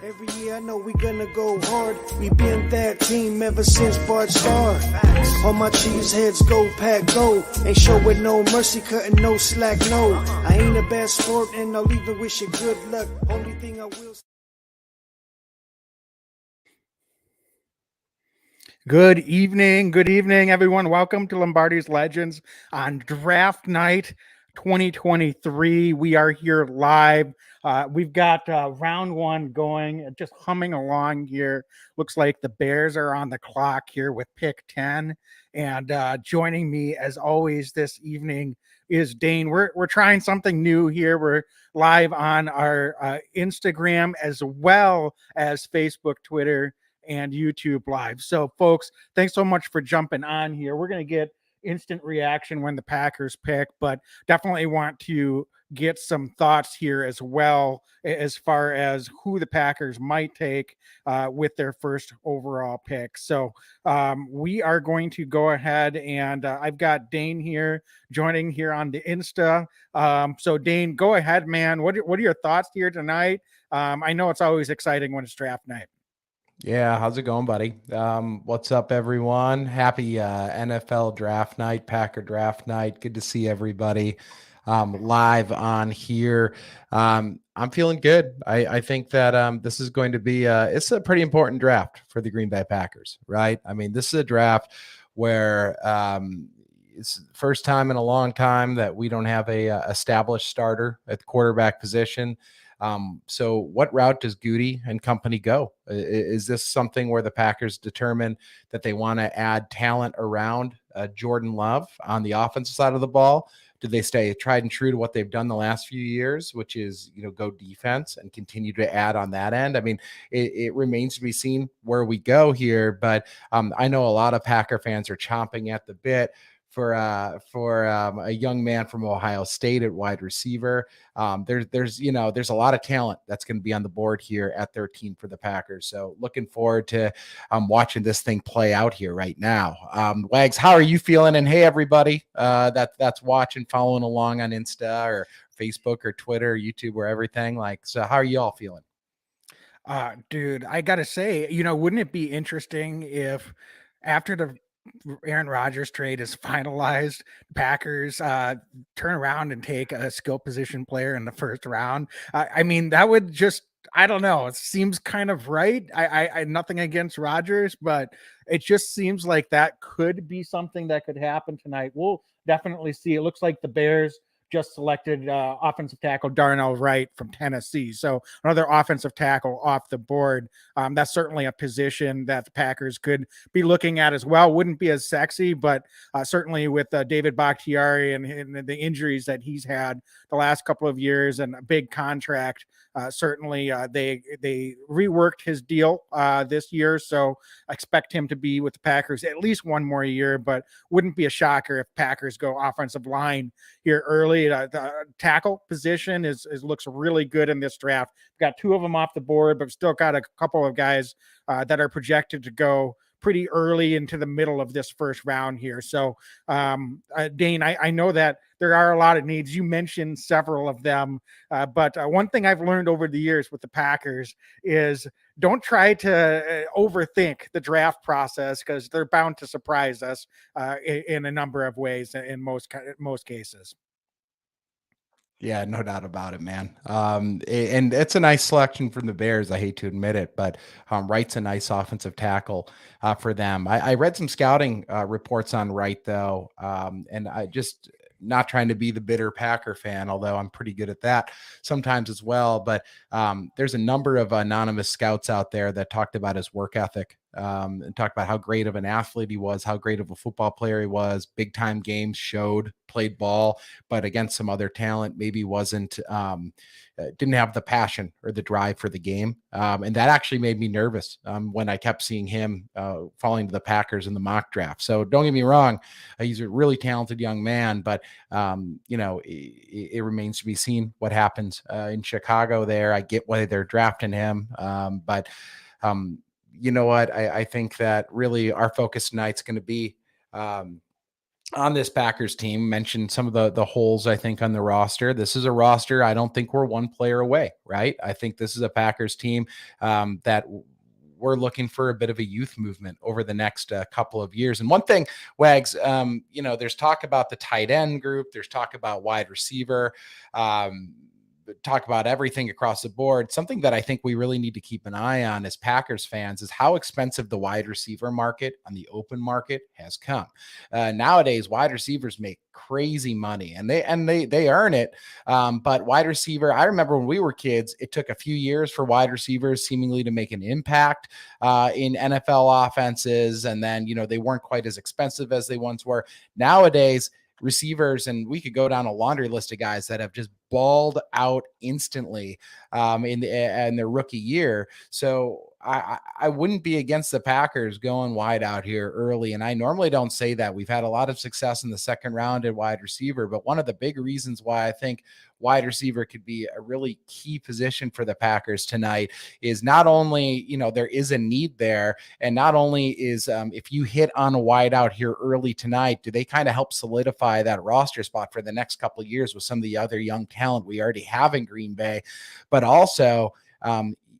Every year I know we gonna go hard. We been that team ever since Bart started. All my cheese heads go pack go. Ain't showing no mercy, cutting no slack, no. I ain't a bad sport and I'll even wish you good luck. Only thing I will. Good evening, everyone. Welcome to Lombardi's Legends on Draft Night 2023. We are here live. We've got round one going, just humming along here. Looks like the Bears are on the clock here with pick 10. And joining me, as always, this evening is Dane. We're trying something new here. We're live on our Instagram as well as Facebook, Twitter, and YouTube Live. So, folks, thanks so much for jumping on here. We're going to get instant reaction when the Packers pick, but definitely want to get some thoughts here as well as far as who the Packers might take with their first overall pick. So we are going to go ahead and I've got Dane here joining here on the Insta. So Dane, go ahead, man. What are your thoughts here tonight? I know it's always exciting when it's draft night. Yeah, how's it going, buddy? What's up, everyone? Happy NFL draft night, Packer draft night. Good to see everybody live on here. I'm feeling good. I think that this is going to be it's a pretty important draft for the Green Bay Packers, right? I mean, this is a draft where it's the first time in a long time that we don't have a established starter at the quarterback position. So what route does Goody and company go? Is this something where the Packers determine that they want to add talent around Jordan Love on the offensive side of the ball? Do they stay tried and true to what they've done the last few years, which is, go defense and continue to add on that end? I mean, it remains to be seen where we go here, but I know a lot of Packer fans are chomping at the bit for a young man from Ohio State at wide receiver. There's a lot of talent that's going to be on the board here at 13 for the Packers. So looking forward to watching this thing play out here right now. Wags, how are you feeling? And hey, everybody that's watching, following along on Insta or Facebook or Twitter, or YouTube, or everything. So how are you all feeling? Dude, I gotta say, wouldn't it be interesting if after the Aaron Rodgers trade is finalized, Packers turn around and take a skill position player in the first round? I mean, that would just, I don't know. It seems kind of right. I nothing against Rodgers, but it just seems like that could be something that could happen tonight. We'll definitely see. It looks like the Bears just selected offensive tackle Darnell Wright from Tennessee. So another offensive tackle off the board. That's certainly a position that the Packers could be looking at as well. Wouldn't be as sexy, but certainly with David Bakhtiari and the injuries that he's had the last couple of years and a big contract, certainly they reworked his deal this year. So I expect him to be with the Packers at least one more year, but wouldn't be a shocker if Packers go offensive line here early. The tackle position looks really good in this draft. We've got two of them off the board, but still got a couple of guys that are projected to go pretty early into the middle of this first round here. So, Dane, I know that there are a lot of needs. You mentioned several of them, but one thing I've learned over the years with the Packers is don't try to overthink the draft process because they're bound to surprise us in a number of ways in most cases. Yeah, no doubt about it, man. And it's a nice selection from the Bears. I hate to admit it, but Wright's a nice offensive tackle for them. I read some scouting reports on Wright, though, and I just not trying to be the bitter Packer fan, although I'm pretty good at that sometimes as well. But there's a number of anonymous scouts out there that talked about his work ethic and talked about how great of an athlete he was, how great of a football player he was, big time games, played ball, but against some other talent, maybe didn't have the passion or the drive for the game. And that actually made me nervous when I kept seeing him falling to the Packers in the mock draft. So don't get me wrong. He's a really talented young man, but it remains to be seen what happens in Chicago there. I get why they're drafting him. But you know what? I think that really our focus tonight's going to be on this Packers team, mentioned some of the holes, I think, on the roster. This is a roster, I don't think we're one player away, right? I think this is a Packers team that we're looking for a bit of a youth movement over the next couple of years. And one thing, Wags, there's talk about the tight end group. There's talk about wide receiver. Talk about everything across the board. Something that I think we really need to keep an eye on as Packers fans is how expensive the wide receiver market on the open market has come. Nowadays, wide receivers make crazy money, and they earn it. But wide receiver, I remember when we were kids, it took a few years for wide receivers seemingly to make an impact in NFL offenses, and then they weren't quite as expensive as they once were. Nowadays, receivers, and we could go down a laundry list of guys that have just balled out instantly in their rookie year. So I wouldn't be against the Packers going wide out here early. And I normally don't say that. We've had a lot of success in the second round at wide receiver, but one of the big reasons why I think wide receiver could be a really key position for the Packers tonight is not only, there is a need there, and not only is if you hit on a wide out here early tonight, do they kind of help solidify that roster spot for the next couple of years with some of the other young talent we already have in Green Bay, but also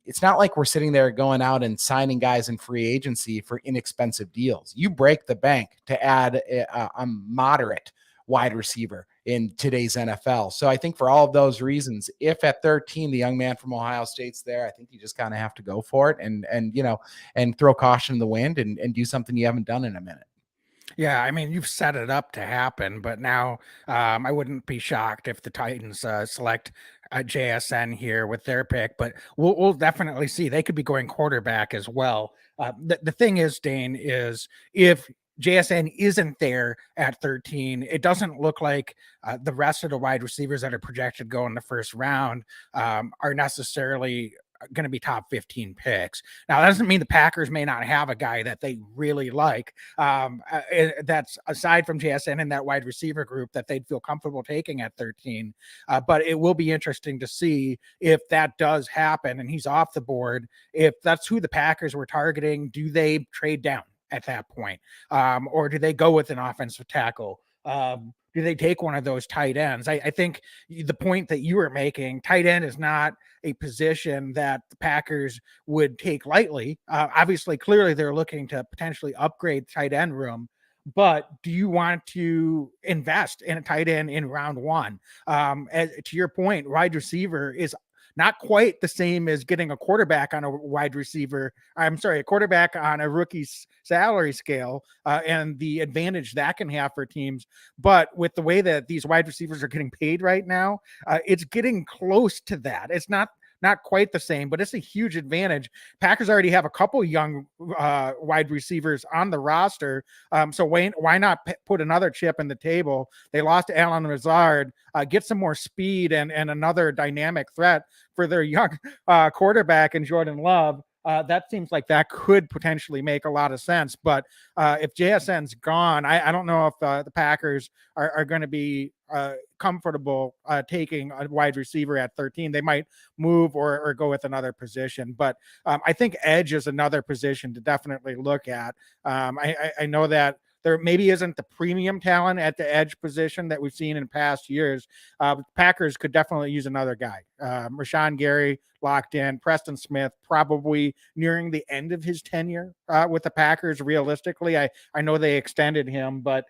it's not like we're sitting there going out and signing guys in free agency for inexpensive deals. You break the bank to add a moderate wide receiver in today's NFL. So I think for all of those reasons, if at 13, the young man from Ohio State's there, I think you just kind of have to go for it and throw caution in the wind and do something you haven't done in a minute. Yeah, I mean, you've set it up to happen, but now I wouldn't be shocked if the Titans select JSN here with their pick, but we'll definitely see. They could be going quarterback as well. The thing is, Dane, is if JSN isn't there at 13, it doesn't look like the rest of the wide receivers that are projected to go in the first round are necessarily going to be top 15 picks. Now, that doesn't mean the Packers may not have a guy that they really like. That's aside from JSN and that wide receiver group that they'd feel comfortable taking at 13. But it will be interesting to see if that does happen and he's off the board. If that's who the Packers were targeting, do they trade down at that point? Or do they go with an offensive tackle? Do they take one of those tight ends? I think the point that you were making, tight end is not a position that the Packers would take lightly. Obviously, clearly they're looking to potentially upgrade tight end room, but do you want to invest in a tight end in round one? To your point, wide receiver is not quite the same as getting a quarterback on a wide receiver. I'm sorry, a quarterback on a rookie's salary scale and the advantage that can have for teams. But with the way that these wide receivers are getting paid right now, it's getting close to that. It's not quite the same, but it's a huge advantage. Packers already have a couple young wide receivers on the roster. So why not put another chip in the table? They lost Allen Lazard, get some more speed and another dynamic threat for their young quarterback and Jordan Love. That seems like that could potentially make a lot of sense. But if JSN's gone, I don't know if the Packers are going to be comfortable taking a wide receiver at 13. They might move or go with another position. But I think edge is another position to definitely look at. I know that there maybe isn't the premium talent at the edge position that we've seen in past years. Packers could definitely use another guy. Rashawn Gary locked in. Preston Smith probably nearing the end of his tenure with the Packers. Realistically, I know they extended him, but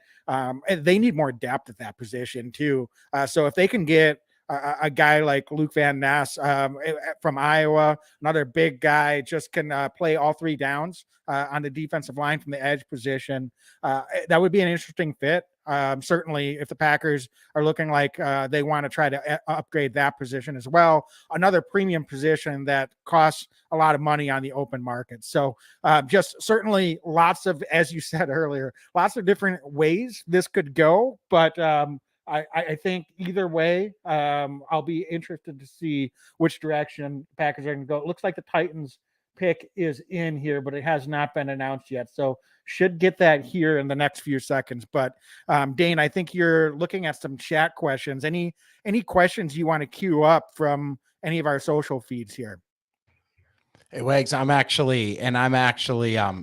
they need more depth at that position too. So if they can get a guy like Luke Van Ness from Iowa, another big guy, just can play all three downs on the defensive line from the edge position. That would be an interesting fit. Certainly, if the Packers are looking like they want to try to upgrade that position as well, another premium position that costs a lot of money on the open market. So just certainly lots of, as you said earlier, lots of different ways this could go. But I think either way, I'll be interested to see which direction the Packers are going to go. It looks like the Titans pick is in here, but it has not been announced yet. So should get that here in the next few seconds. But Dane, I think you're looking at some chat questions. Any questions you want to queue up from any of our social feeds here? Hey, Wags, I'm actually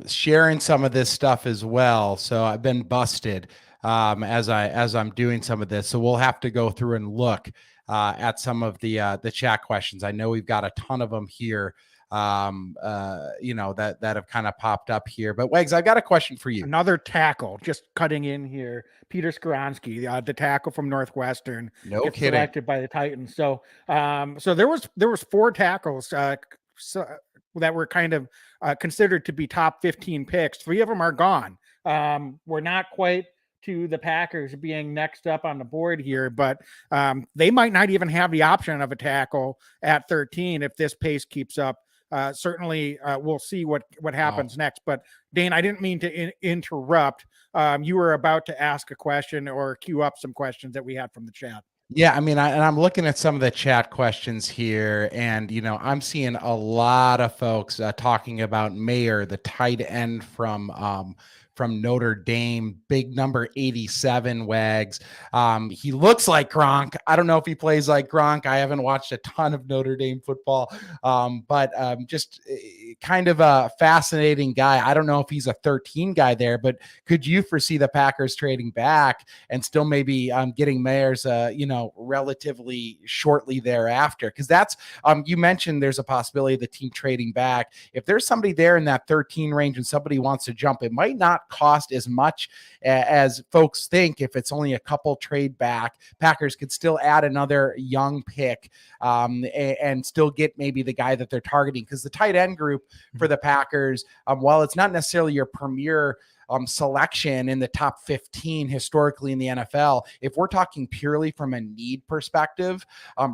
sharing some of this stuff as well. So I've been busted. as I'm doing some of this. So we'll have to go through and look at some of the chat questions. I know we've got a ton of them here. That have kind of popped up here. But Wags, I've got a question for you. Another tackle, just cutting in here. Peter Skoronsky, the tackle from Northwestern, gets selected by the Titans. So, so there was 4 tackles that were kind of considered to be top 15 picks. 3 of them are gone. We're not quite to the Packers being next up on the board here, but they might not even have the option of a tackle at 13 if this pace keeps up. Certainly, we'll see what happens next. But Dane, I didn't mean to interrupt. You were about to ask a question or queue up some questions that we had from the chat. Yeah, I mean, I'm looking at some of the chat questions here, and I'm seeing a lot of folks talking about Mayer, the tight end from Notre Dame, big number 87, Wags. He looks like Gronk. I don't know if he plays like Gronk. I haven't watched a ton of Notre Dame football, but just kind of a fascinating guy. I don't know if he's a 13 guy there, but could you foresee the Packers trading back and still maybe getting Mayers, relatively shortly thereafter? Because that's, you mentioned there's a possibility of the team trading back. If there's somebody there in that 13 range and somebody wants to jump, it might not cost as much as folks think. If it's only a couple trade back, Packers could still add another young pick and still get maybe the guy that they're targeting. Because the tight end group for the Packers, while it's not necessarily your premier selection in the top 15 historically in the NFL, if we're talking purely from a need perspective,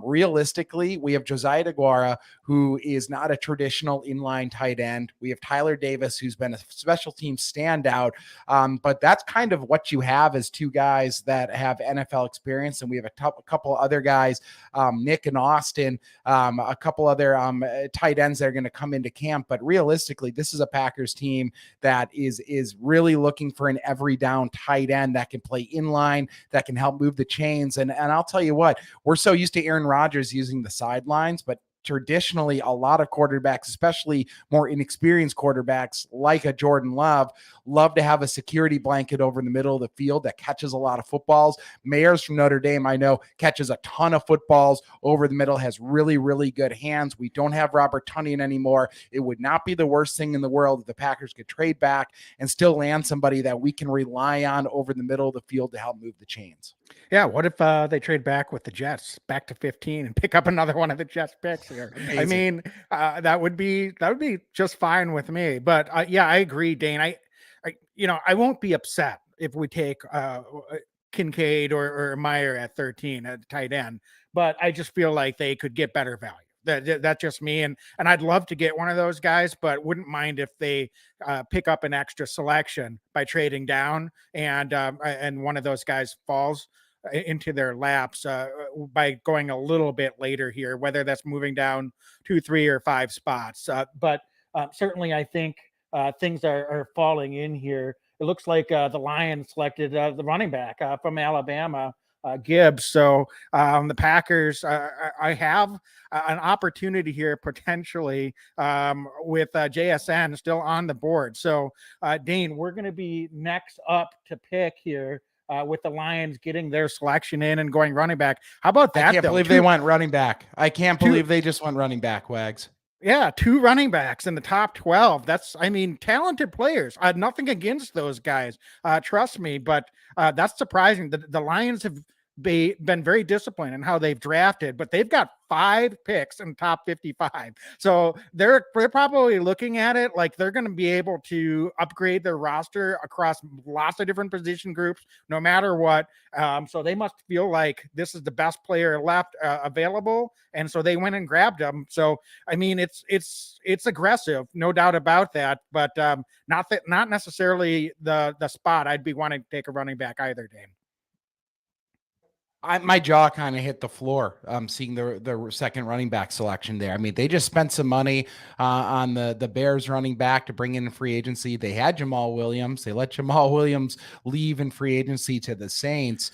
realistically, we have Josiah DeGuara, who is not a traditional inline tight end. We have Tyler Davis, who's been a special team standout, but that's kind of what you have as 2 guys that have NFL experience. And we have a couple other guys, Nick and Austin, a couple other tight ends that are going to come into camp. But realistically, this is a Packers team that is really looking for an every down tight end that can play inline, that can help move the chains. And I'll tell you what, we're so used to Aaron Rodgers using the sidelines, but traditionally a lot of quarterbacks, especially more inexperienced quarterbacks like a Jordan Love to have a security blanket over in the middle of the field that catches a lot of footballs. Mayers from Notre Dame, I know, catches a ton of footballs over the middle, has really, really good hands. We don't have Robert Tonyan anymore. It would not be the worst thing in the world if the Packers could trade back and still land somebody that we can rely on over the middle of the field to help move the chains. Yeah, what if they trade back with the Jets back to 15 and pick up another one of the Jets picks here? Amazing. I mean, that would be just fine with me. But yeah, I agree, Dane. I won't be upset if we take Kincaid or Meyer at 13 at tight end, but I just feel like they could get better value. That's just me, and I'd love to get one of those guys, but wouldn't mind if they pick up an extra selection by trading down, and one of those guys falls into their laps by going a little bit later here, whether that's moving down 2, 3, or 5 spots. But certainly, I think things are falling in here. It looks like the Lions selected the running back from Alabama, Gibbs. So the Packers, I have an opportunity here potentially with JSN still on the board. So Dane, we're going to be next up to pick here with the Lions getting their selection in and going running back. How about that? I can't believe they went running back. I can't believe they just went running back, Wags. Yeah, 2 running backs in the top 12. That's, I mean, talented players. Nothing against those guys. Trust me, but that's surprising. The Lions have been very disciplined in how they've drafted, but they've got 5 picks in top 55. So they're probably looking at it like they're going to be able to upgrade their roster across lots of different position groups, no matter what. So they must feel like this is the best player left available. And so they went and grabbed him. So, I mean, it's aggressive, no doubt about that, but not necessarily the spot I'd be wanting to take a running back either, Dane. My jaw kind of hit the floor seeing the second running back selection there. I mean, they just spent some money on the Bears running back to bring in free agency. They had Jamal Williams. They let Jamal Williams leave in free agency to the Saints.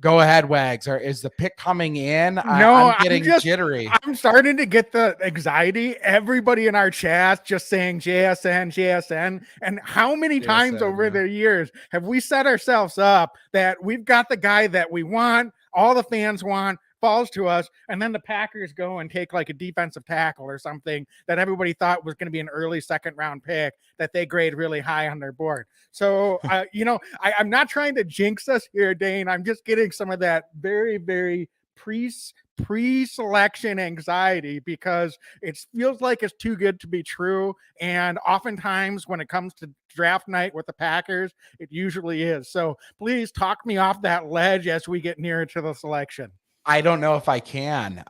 Go ahead, Wags. Or is the pick coming in? No, I'm getting jittery. I'm starting to get the anxiety. Everybody in our chat just saying JSN, JSN. And how many times JSN, over yeah. the years have we set ourselves up that we've got the guy that we want, all the fans want, falls to us, and then the Packers go and take like a defensive tackle or something that everybody thought was going to be an early second round pick that they grade really high on their board. So, I'm not trying to jinx us here, Dane. I'm just getting some of that very, very pre-selection anxiety because it feels like it's too good to be true. And oftentimes when it comes to draft night with the Packers, it usually is. So please talk me off that ledge as we get nearer to the selection. I don't know if I can,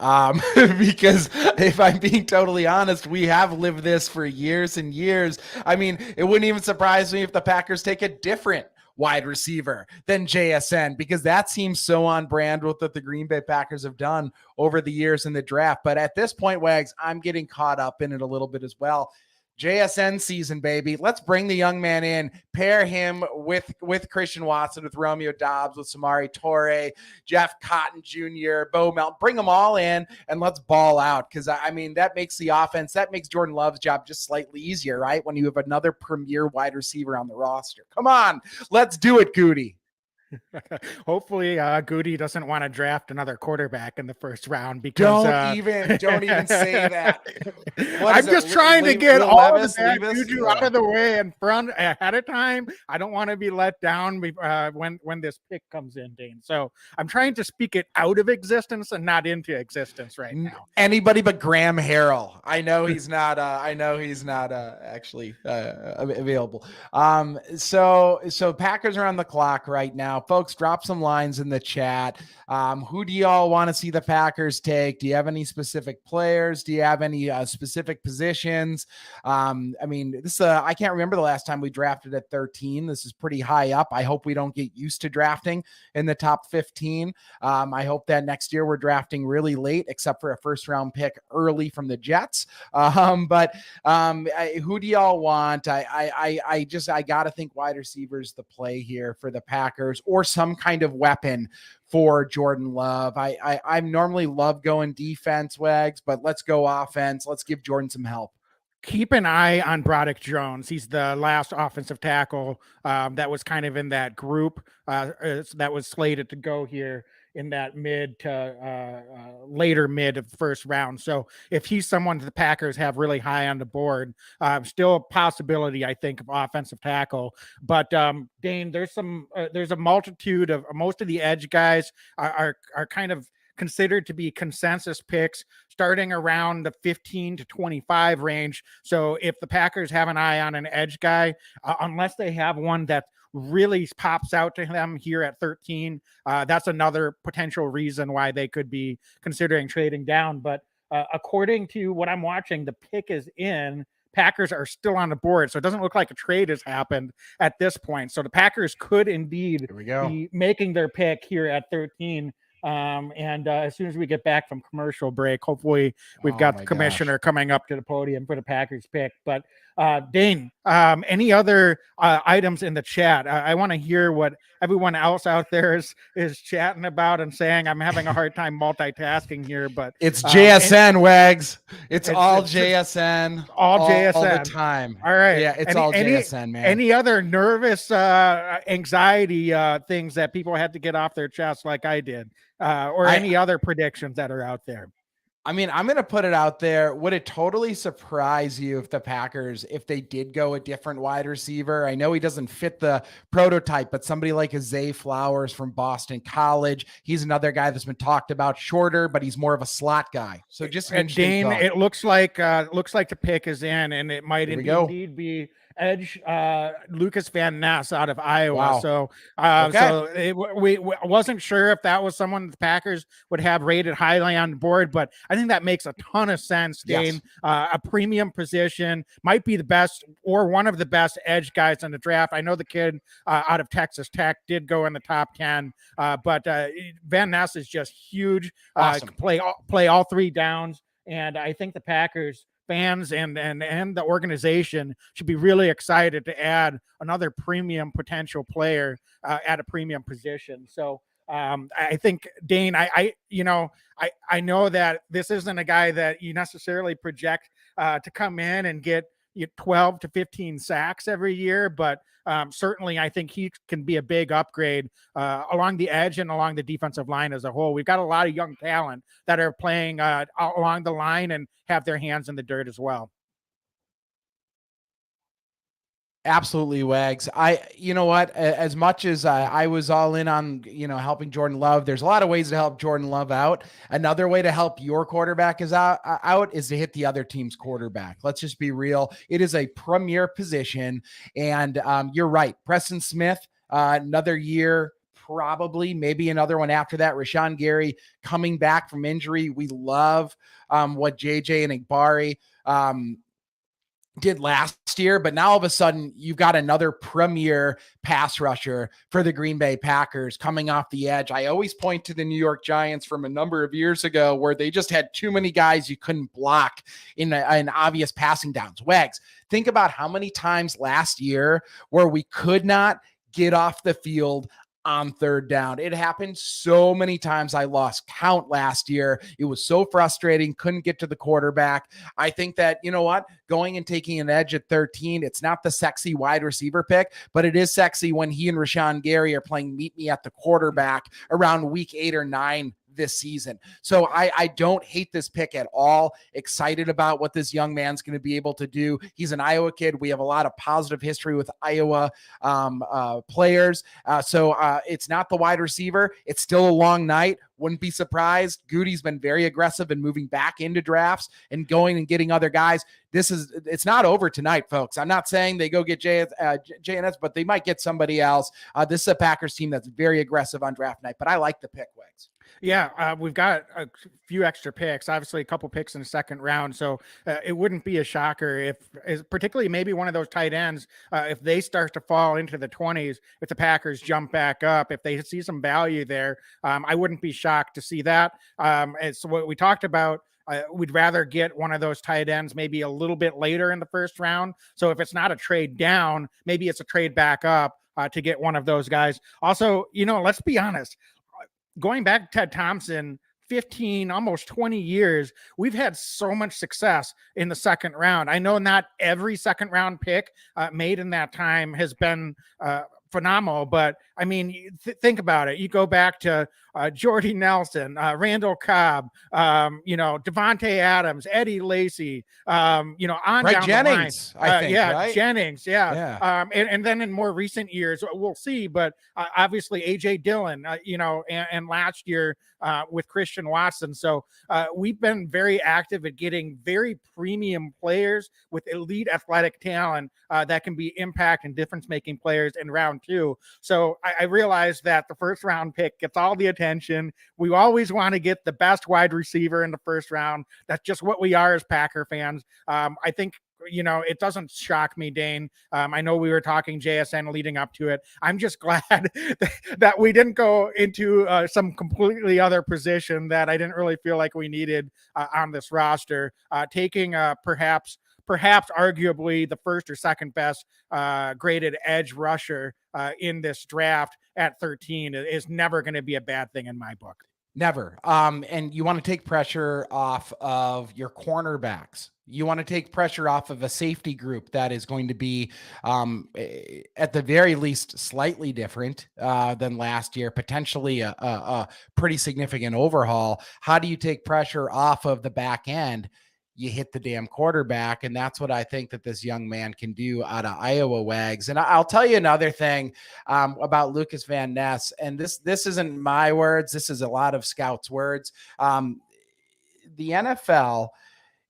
because if I'm being totally honest, we have lived this for years and years. I mean, it wouldn't even surprise me if the Packers take a different wide receiver than JSN, because that seems so on brand with what the Green Bay Packers have done over the years in the draft. But at this point, Wags, I'm getting caught up in it a little bit as well. JSN season, baby. Let's bring the young man in, pair him with Christian Watson, with Romeo Doubs, with Samori Torre, Jeff Cotton Jr., Bo Mel, bring them all in and let's ball out. Because, I mean, that makes the offense, that makes Jordan Love's job just slightly easier, right? When you have another premier wide receiver on the roster. Come on, let's do it, Goody. Hopefully Goody doesn't want to draft another quarterback in the first round, because don't even say that. I'm just trying to get all of the bad juju out of the way in front ahead of time. I don't want to be let down when this pick comes in, Dane. So I'm trying to speak it out of existence and not into existence right now. Anybody but Graham Harrell. I know he's not actually available. So Packers are on the clock right now. Folks, drop some lines in the chat. Who do y'all want to see the Packers take? Do you have any specific players? Do you have any specific positions? I mean, this I can't remember the last time we drafted at 13. This is pretty high up. I hope we don't get used to drafting in the top 15. I hope that next year we're drafting really late, except for a first round pick early from the Jets. But who do y'all want? I got to think wide receivers the play here for the Packers, or some kind of weapon for Jordan Love. I normally love going defense, Wags, but let's go offense. Let's give Jordan some help. Keep an eye on Broderick Jones. He's the last offensive tackle that was kind of in that group that was slated to go here in that mid to later mid of the first round. So if he's someone the Packers have really high on the board, still a possibility, I think, of offensive tackle. But Dane, there's a multitude of most of the edge guys are kind of considered to be consensus picks starting around the 15 to 25 range. So if the Packers have an eye on an edge guy, unless they have one that really pops out to them here at 13, that's another potential reason why they could be considering trading down. But according to what I'm watching, the pick is in. Packers are still on the board, so it doesn't look like a trade has happened at this point. So the Packers could indeed be making their pick here at 13. And as soon as we get back from commercial break, hopefully we've got the commissioner coming up to the podium for the Packers pick. But Dane, any other items in the chat? I want to hear what everyone else out there is chatting about and saying. I'm having a hard time multitasking here, but it's JSN, Wags. It's all JSN, all JSN all the time. All right, yeah, it's all JSN, man. Any other nervous anxiety things that people had to get off their chest like I did, or any other predictions that are out there? I mean, I'm going to put it out there. Would it totally surprise you if the Packers, if they did go a different wide receiver? I know he doesn't fit the prototype, but somebody like Zay Flowers from Boston College, he's another guy that's been talked about, shorter, but he's more of a slot guy. So just Dane, thought. It looks like the pick is in, and it might indeed be edge Lucas Van Ness out of Iowa. Wow. So we wasn't sure if that was someone the Packers would have rated highly on the board, but I think that makes a ton of sense, Dane. Yes. A premium position, might be the best or one of the best edge guys in the draft. I know the kid out of Texas Tech did go in the top 10, but Van Ness is just huge. Awesome. Play all three downs, and I think the Packers fans and the organization should be really excited to add another premium potential player at a premium position. So I think Dane, I know that this isn't a guy that you necessarily project to come in and get 12 to 15 sacks every year, but certainly I think he can be a big upgrade along the edge and along the defensive line as a whole. We've got a lot of young talent that are playing along the line and have their hands in the dirt as well. Absolutely, Wags. You know what, as much as I was all in on, helping Jordan Love, there's a lot of ways to help Jordan Love out. Another way to help your quarterback out is to hit the other team's quarterback. Let's just be real. It is a premier position. And you're right. Preston Smith, another year, probably maybe another one after that. Rashawn Gary coming back from injury. We love what JJ and Igbari did last year, but now all of a sudden you've got another premier pass rusher for the Green Bay Packers coming off the edge. I always point to the New York Giants from a number of years ago where they just had too many guys you couldn't block in obvious passing downs. Wags, think about how many times last year where we could not get off the field on third down. It happened so many times. I lost count last year. It was so frustrating. Couldn't get to the quarterback. I think that, you know what, going and taking an edge at 13, it's not the sexy wide receiver pick, but it is sexy when he and Rashawn Gary are playing meet me at the quarterback around week 8 or 9 this season. So I don't hate this pick at all. Excited about what this young man's going to be able to do. He's an Iowa kid. We have a lot of positive history with Iowa players. So it's not the wide receiver. It's still a long night. Wouldn't be surprised. Goody's been very aggressive in moving back into drafts and going and getting other guys. It's not over tonight, folks. I'm not saying they go get JNS, but they might get somebody else. This is a Packers team that's very aggressive on draft night, but I like the pick, Wags. Yeah, we've got a few extra picks, obviously a couple picks in the second round. So it wouldn't be a shocker if particularly maybe one of those tight ends, if they start to fall into the 20s, if the Packers jump back up, if they see some value there, I wouldn't be shocked to see that. It's what we talked about. We'd rather get one of those tight ends maybe a little bit later in the first round. So if it's not a trade down, maybe it's a trade back up to get one of those guys. Also, let's be honest. Going back to Ted Thompson, 15, almost 20 years, we've had so much success in the second round. I know not every second round pick made in that time has been phenomenal, but I mean, think about it. You go back to Jordy Nelson, Randall Cobb, Devontae Adams, Eddie Lacy, on right, down Jennings, the line. I think, right? Jennings, yeah. And then in more recent years, we'll see, but obviously AJ Dillon, and last year with Christian Watson. So we've been very active at getting very premium players with elite athletic talent that can be impact and difference-making players in round 2. So I realized that the first round pick gets all the attention. We always want to get the best wide receiver in the first round. That's just what we are as Packer fans. I think, it doesn't shock me, Dane. I know we were talking JSN leading up to it. I'm just glad that we didn't go into some completely other position that I didn't really feel like we needed on this roster. Taking perhaps arguably the first or second best graded edge rusher in this draft at 13 is never going to be a bad thing in my book. Never. And you want to take pressure off of your cornerbacks. You want to take pressure off of a safety group that is going to be, at the very least, slightly different than last year, potentially a pretty significant overhaul. How do you take pressure off of the back end? You hit the damn quarterback. And that's what I think that this young man can do out of Iowa, Wags. And I'll tell you another thing about Lucas Van Ness. And this isn't my words. This is a lot of scouts' words. The NFL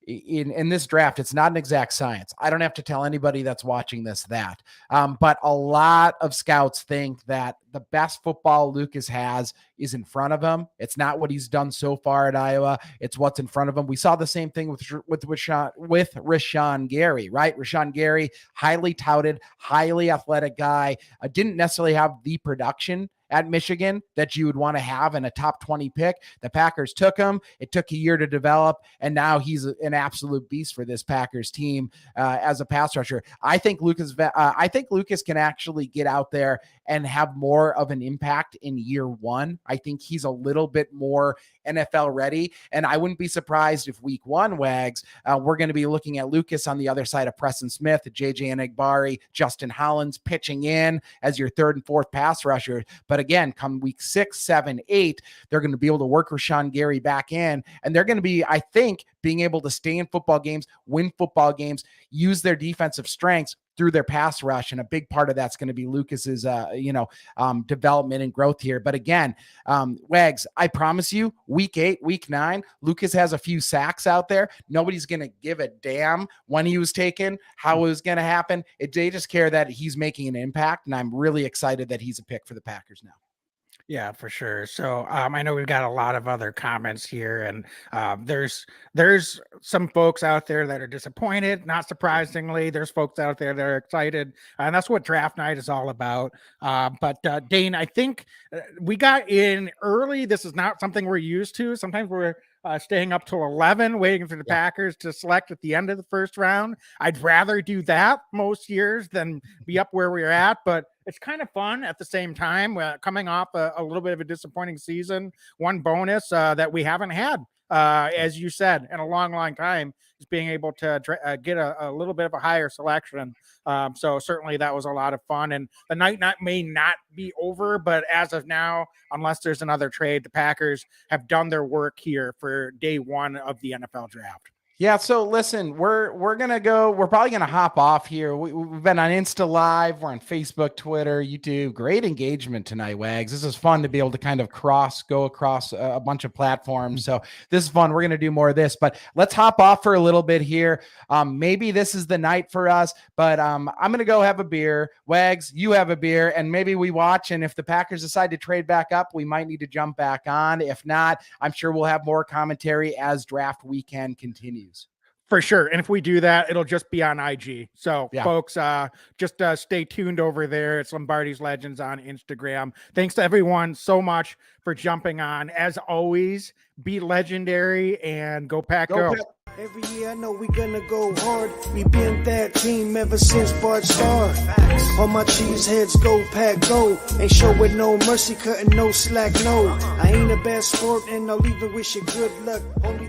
in this draft, it's not an exact science. I don't have to tell anybody that's watching this that. But a lot of scouts think that the best football Lucas has is in front of him. It's not what he's done so far at Iowa. It's what's in front of him. We saw the same thing with Rashawn Gary, right? Rashawn Gary, highly touted, highly athletic guy, didn't necessarily have the production at Michigan that you would want to have in a top 20 pick. The Packers took him. It took a year to develop, and now he's an absolute beast for this Packers team as a pass rusher. I think Lucas can actually get out there and have more of an impact in year one. I think he's a little bit more NFL ready, and I wouldn't be surprised if week one, Wags, we're going to be looking at Lucas on the other side of Preston Smith, JJ Enagbari, Justin Hollins pitching in as your third and fourth pass rusher. But again, come week 6, 7, 8, they're going to be able to work Rashawn Gary back in, and they're going to be, I think, being able to stay in football games, win football games, use their defensive strengths through their pass rush. And a big part of that's going to be Lucas's, development and growth here. But again, Wags, I promise you, week 8, week 9, Lucas has a few sacks out there. Nobody's going to give a damn when he was taken, how it was going to happen. They just care that he's making an impact. And I'm really excited that he's a pick for the Packers now. Yeah, for sure. So I know we've got a lot of other comments here, and there's some folks out there that are disappointed. Not surprisingly, there's folks out there that are excited, and that's what draft night is all about. But Dane, I think we got in early. This is not something we're used to. Sometimes we're staying up till 11, waiting for the Packers to select at the end of the first round. I'd rather do that most years than be up where we're at, but it's kind of fun at the same time. Coming off a little bit of a disappointing season, one bonus that we haven't had, as you said, in a long, long time, is being able to get a little bit of a higher selection. So certainly that was a lot of fun. And the night may not be over, but as of now, unless there's another trade, the Packers have done their work here for day one of the NFL draft. Yeah, so listen, we're probably gonna hop off here. We've been on Insta Live, we're on Facebook, Twitter, YouTube. Great engagement tonight, Wags. This is fun to be able to kind of go across a bunch of platforms. So this is fun. We're gonna do more of this, but let's hop off for a little bit here. Maybe this is the night for us, but I'm gonna go have a beer. Wags, you have a beer, and maybe we watch. And if the Packers decide to trade back up, we might need to jump back on. If not, I'm sure we'll have more commentary as draft weekend continues. For sure. And if we do that, it'll just be on IG. So folks, just stay tuned over there. It's Lombardi's Legends on Instagram. Thanks to everyone so much for jumping on. As always, be legendary and go Pack Go. Every year I know we gonna go hard. We been that team ever since Bart started. All my cheese heads go Pack Go. Ain't showing no mercy, cutting no slack, no. I ain't a bad sport and I'll even wish you good luck. Only